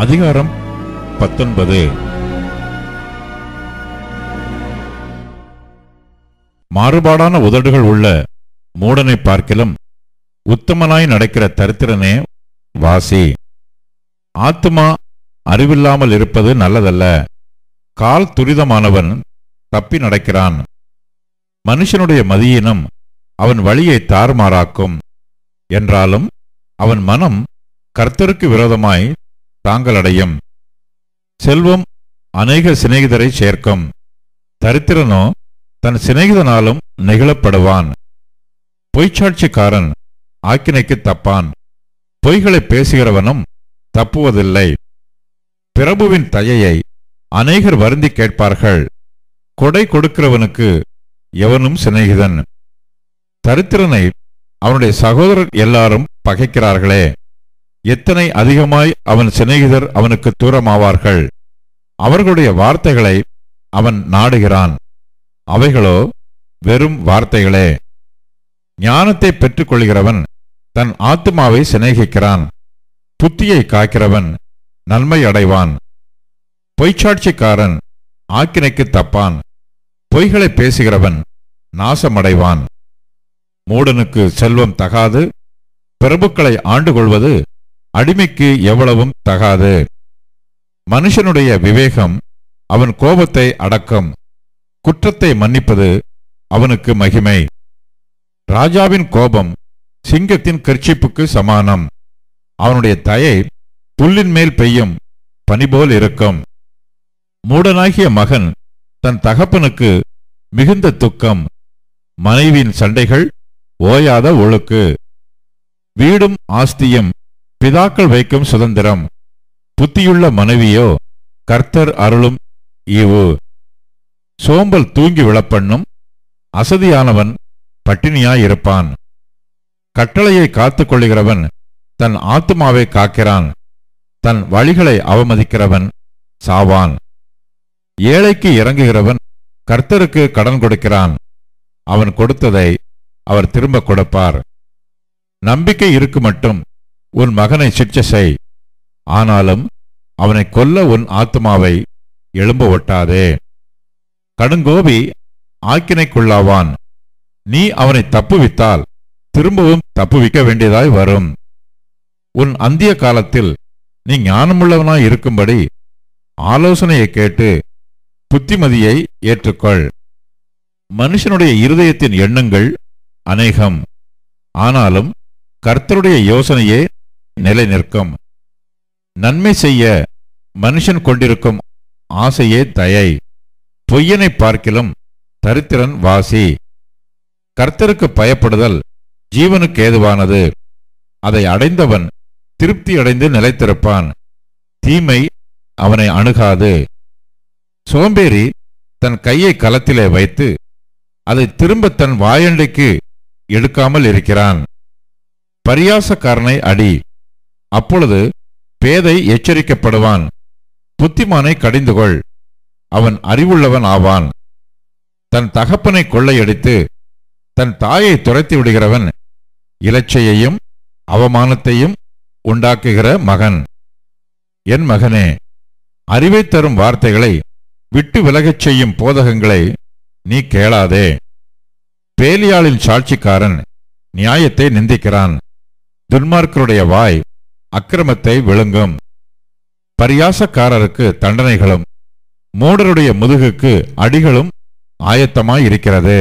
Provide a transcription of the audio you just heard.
அதிகாரம் 19. மாறுபாடான உதடுகள் உள்ள மூடனை பார்க்கிலும் உத்தமனாய் நடக்கிற தரித்திரனே வாசி. ஆத்துமா அறிவில்லாமல் இருப்பது நல்லதல்ல. கால் துரிதமானவன் தப்பி நடக்கிறான். மனுஷனுடைய மதியினம் அவன் வழியை தாறுமாறாக்கும். என்றாலும் அவன் மனம் கர்த்தருக்கு விரோதமாய் தாங்களடையும். செல்வம் அநேக சிநேகிதரை சேர்க்கும். தரித்திரனோ தன் சிநேகிதனாலும் நெகிழப்படுவான். பொய்ச்சாட்சிக்காரன் ஆக்கினைக்கு தப்பான். பொய்களை பேசுகிறவனும் தப்புவதில்லை. பிரபுவின் தயையை அநேகர் வருந்தி கேட்பார்கள். கொடை கொடுக்கிறவனுக்கு எவனும் சிநேகிதன். தரித்திரனை அவனுடைய சகோதரர் எல்லாரும் பகைக்கிறார்களே. எத்தனை அதிகமாய் அவன் சிநேகிதர் அவனுக்கு தூரமாவார்கள். அவர்களுடைய வார்த்தைகளை அவன் நாடுகிறான். அவைகளோ வெறும் வார்த்தைகளே. ஞானத்தை பெற்றுக்கொள்கிறவன் தன் ஆத்துமாவை சிநேகிக்கிறான். புத்தியை காக்கிறவன் நன்மை அடைவான். பொய்ச்சாட்சிக்காரன் ஆக்கினைக்கு தப்பான். பொய்களை பேசுகிறவன் நாசமடைவான். மூடனுக்கு செல்வம் தகாது. பிரபுக்களை ஆண்டு கொள்வது அடிமைக்கு எவ்வளவும் தகாது. மனுஷனுடைய விவேகம் அவன் கோபத்தை அடக்கும். குற்றத்தை மன்னிப்பது அவனுக்கு மகிமை. ராஜாவின் கோபம் சிங்கத்தின் கர்ச்சிப்புக்கு சமானம். அவனுடைய தயை புல்லின் மேல் பெய்யும் பனிபோல் இருக்கும். மூடனாகிய மகன் தன் தகப்பனுக்கு மிகுந்த துக்கம். மனைவியின் சண்டைகள் ஓயாத ஒழுக்கு. வீடும் ஆஸ்தியும் பிதாக்கள் வைக்கும் சுதந்திரம். புத்தியுள்ள மனைவியோ கர்த்தர் அருளும் ஈவு. சோம்பல் தூங்கி விழப்பண்ணும். அசதியானவன் பட்டினியாயிருப்பான். கட்டளையை காத்துக் கொள்ளுகிறவன் தன் ஆத்துமாவை காக்கிறான். தன் வழிகளை அவமதிக்கிறவன் சாவான். ஏழைக்கு இறங்குகிறவன் கர்த்தருக்கு கடன் கொடுக்கிறான். அவன் கொடுத்ததை அவர் திரும்ப கொடுப்பார். நம்பிக்கை இருக்கு மட்டும் உன் மகனை சிட்சை செய். ஆனாலும் அவனை கொல்ல உன் ஆத்துமாவை எழும்ப ஒட்டாதே. கடுங்கோபி ஆக்கினைக்குள்ளாவான். நீ அவனை தப்புவித்தால் திரும்பவும் தப்புவிக்க வேண்டியதாய் வரும். உன் அந்திய காலத்தில் நீ ஞானமுள்ளவனாய் இருக்கும்படி ஆலோசனையை கேட்டு புத்திமதியை ஏற்றுக்கொள். மனுஷனுடைய இருதயத்தின் எண்ணங்கள் அநேகம். ஆனாலும் கர்த்தருடைய யோசனையே நிலை நிற்கும். நன்மை செய்ய மனுஷன் கொண்டிருக்கும் ஆசையே தயை. பொய்யனை பார்க்கிலும் தரித்திரன் வாசி. கர்த்தருக்கு பயப்படுதல் ஜீவனுக்கு ஏதுவானது. அதை அடைந்தவன் திருப்தி அடைந்து நிலைத்திருப்பான். தீமை அவனை அணுகாது. சோம்பேறி தன் கையை கலத்திலே வைத்து அதை திரும்ப தன் வாயண்டைக்கு எடுக்காமல் இருக்கிறான். பரியாசக்காரனை அடி. அப்பொழுது பேதை எச்சரிக்கப்படுவான். புத்திமானை கடிந்துகொள். அவன் அறிவுள்ளவன் ஆவான். தன் தகப்பனை கொள்ளையடித்து தன் தாயை துரத்தி விடுகிறவன் இலச்சையையும் அவமானத்தையும் உண்டாக்குகிற மகன். என் மகனே, அறிவை தரும் வார்த்தைகளை விட்டு விலகச் செய்யும் போதகங்களை நீ கேளாதே. பேலியாளின் சாட்சிக்காரன் நியாயத்தை நிந்திக்கிறான். துன்மார்க்கருடைய வாய் அக்கிரமத்தை விழுங்கும். பரியாசக்காரருக்கு தண்டனைகளும் மூடருடைய முதுகுக்கு அடிகளும் ஆயத்தமாயிருக்கிறது.